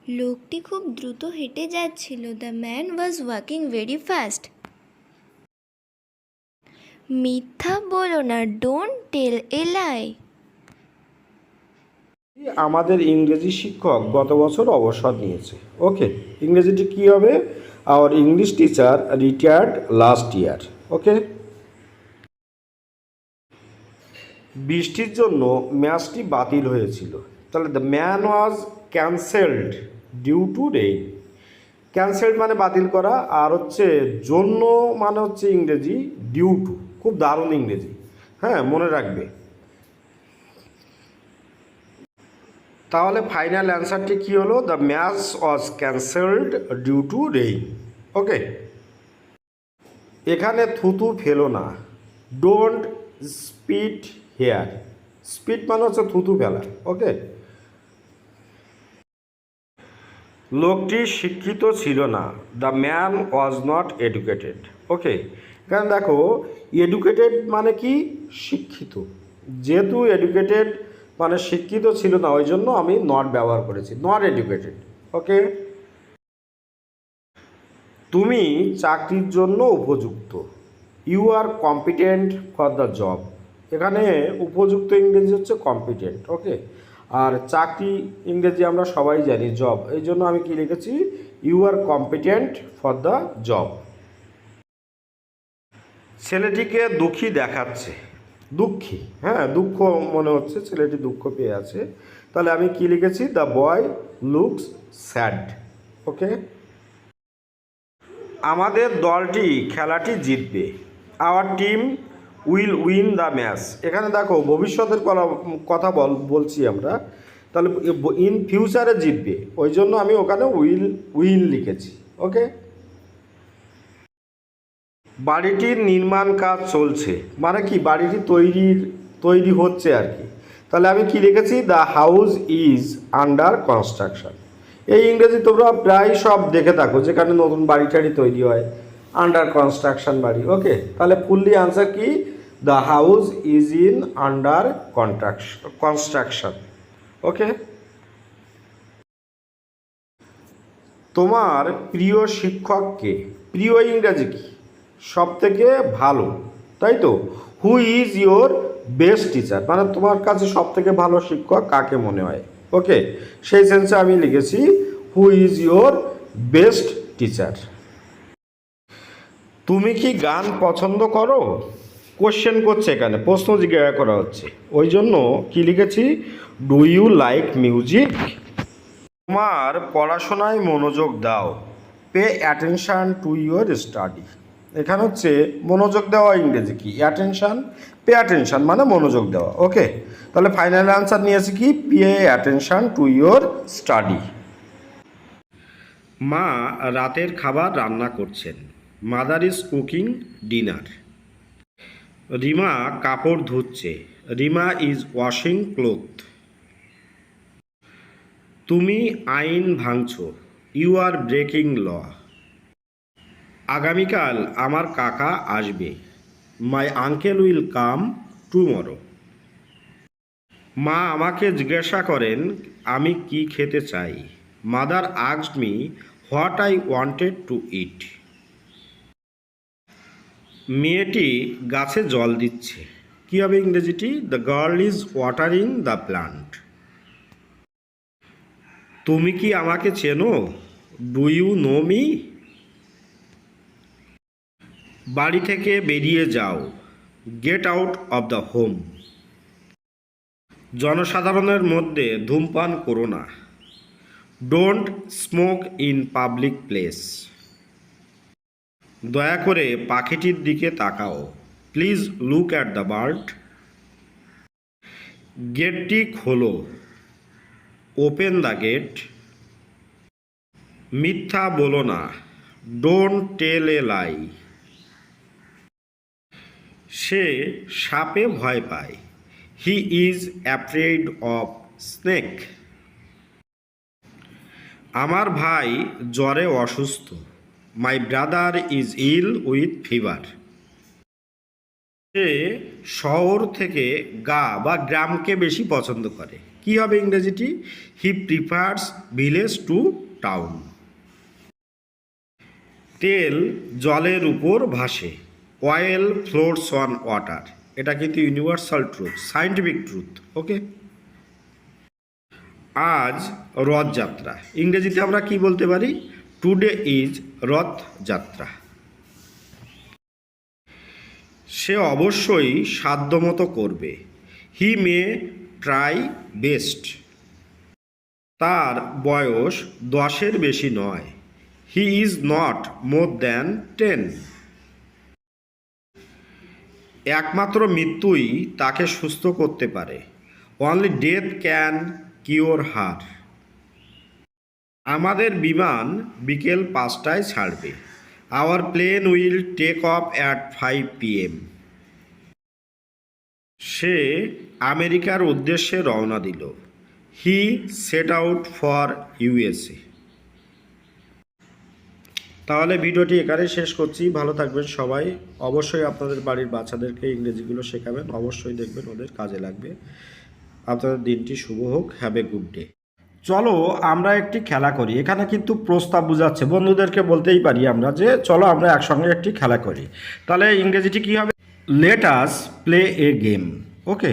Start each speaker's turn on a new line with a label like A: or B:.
A: লোকটি খুব দ্রুত হেঁটে যাচ্ছিল। The man was walking very fast. মিথ্যা বলো না, ডোন্ট টেল এ লাই।
B: আমাদের ইংরেজি শিক্ষক গত বছর অবসর নিয়েছে। ওকে, ইংরেজিটি কী হবে? Our English teacher retired last year. Okay, বৃষ্টির জন্য ম্যাচটি বাতিল হয়েছিল। তাহলে the man was cancelled due to rain. Cancelled মানে বাতিল করা, আর হচ্ছে জন্য মানে হচ্ছে ইংরেজি ডিউ টু। খুব দারুণ ইংরেজি, হ্যাঁ, মনে রাখবে। তাহলে ফাইনাল অ্যান্সারটি কী হলো? The match was cancelled due to rain. Okay, এখানে থুতু ফেলো না, ডোন্ট স্পিট হেয়ার। স্পিট মানে হচ্ছে থুতু ফেলা। ওকে, লোকটি শিক্ষিত ছিল না, the man was not educated. Okay, কারণ দেখো এডুকেটেড মানে কি? শিক্ষিত। যেহেতু এডুকেটেড মানে শিক্ষিত ছিল না, ওই জন্য আমি নট ব্যবহার করেছি, নট এডুকেটেড। ওকে, তুমি চাকরির জন্য উপযুক্ত, you are competent for the job. এখানে উপযুক্ত ইংরেজি হচ্ছে কম্পিটেন্ট। ওকে, আর চাকরি ইংরেজি আমরা সবাই জানি জব, এই জন্য আমি কি লিখেছি? You are competent for the job. ছেলেটিকে দুঃখী দেখাচ্ছে, দুঃখী, হ্যাঁ, দুঃখ মনে হচ্ছে, ছেলেটি দুঃখ পেয়ে আছে। তাহলে আমি কি লিখেছি? The boy looks sad. Okay, আমাদের দলটি খেলাটি জিতবে, our team will win the match. এখানে দেখো ভবিষ্যতের কথা বলছি আমরা, তাহলে ইন ফিউচারে জিতবে, ওই জন্য আমি ওখানে উইল লিখেছি। ওকে, বাড়িটির নির্মাণ কাজ চলছে, মানে কি? বাড়িটি তৈরি হচ্ছে আর কি। তাহলে আমি কি লিখেছি? The house is under construction. এই ইংরেজি তোমরা প্রায় সব দেখে থাকো, যেখানে নতুন বাড়ি টাড়ি তৈরি হয়, আন্ডার কনস্ট্রাকশন বাড়ি। ওকে, তাহলে ফুললি আনসার কি? The house is in under construction. Okay, তোমার প্রিয় শিক্ষককে, প্রিয় ইংরাজি কি? সব থেকে ভালো, তাই তো? Who is your best teacher, মানে তোমার কাছে সব থেকে ভালো শিক্ষক কাকে মনে হয়? ওকে, সেই সেন্সে আমি লিখেছি who is your best teacher. তুমি কি গান পছন্দ করো? কোশ্চেন করছে, এখানে প্রশ্ন জিজ্ঞাসা করা হচ্ছে, ওই জন্য কি লিখেছি? Do you like music. তোমার পড়াশোনায় মনোযোগ দাও, pay attention to your study. এখানে হচ্ছে মনোযোগ দেওয়া ইংরেজি কি? অ্যাটেনশান। পে অ্যাটেনশান মানে মনোযোগ দেওয়া। ওকে, তাহলে ফাইনাল অ্যান্সার নিয়েছি কি? Pay attention to your study. মা রাতের খাবার রান্না করছেন, mother is cooking dinner. Rima কাপড় ধুচ্ছে, রিমা ইজ ওয়াশিং ক্লোথ। তুমি আইন ভাঙছো, ইউ আর ব্রেকিং ল। আগামীকাল আমার কাকা আসবে, my uncle will come tomorrow. মা আমাকে জিজ্ঞাসা করেন আমি কি খেতে চাই, mother asked me what I wanted to eat. মেয়েটি গাছে জল দিচ্ছে, কী হবে ইংরেজিটি? The girl is watering the plant. তুমি কি আমাকে চেনো? Do you know me. বাড়ি থেকে বেরিয়ে যাও, get out of the home. জনসাধারণের মধ্যে ধূমপান করো না, don't smoke in public place. দয়া করে পাখিটির দিকে তাকাও, please look at the bird. গেটটি খোলো, ওপেন দ্য গেট। মিথ্যা বলো না, ডোন্ট টেল এ লাই। সে সাপে ভয় পায়, he is afraid of snake. আমার ভাই জ্বরে অসুস্থ, my brother is ill with fever. সে শহর থেকে গা বা গ্রামকে বেশি পছন্দ করে, কি হবে ইংরেজিটি? He prefers village to town. তেল জলের উপর ভাসে, অয়েল ফ্লোটস অন ওয়াটার। এটা কিন্তু ইউনিভার্সাল ট্রুথ, সায়েন্টিফিক ট্রুথ। ওকে, আজ রথযাত্রা, ইংরেজিতে আমরা কি বলতে পারি? Today is Rathyatra. সে অবশ্যই সাধ্যমতো করবে, হি মে ট্রাই বেস্ট। তার বয়স 10-এর বেশি নয়, he is not more than 10। একমাত্র মৃত্যুই তাকে সুস্থ করতে পারে, only death can cure her. আমাদের বিমান বিকেল 5টায় ছাড়বে, our plane will take off at 5 PM। সে আমেরিকার উদ্দেশ্যে রওনা দিল, he set out for USA। তাহলে ভিডিওটি এখানে শেষ করছি। ভালো থাকবেন সবাই। অবশ্যই আপনাদের বাড়ির বাচ্চাদেরকে ইংরেজিগুলো শেখাবেন, অবশ্যই দেখবেন ওদের কাজে লাগবে। আপনাদের দিনটি শুভ হোক। Have a good day. চলো আমরা একটি খেলা করি। এখানে কিন্তু প্রস্তাব বুঝাচ্ছে, বন্ধুদেরকে বলতেই পারি আমরা যে চলো আমরা একসঙ্গে একটি খেলা করি। তাহলে ইংরেজিটি কী হবে? Let us play a game. Okay.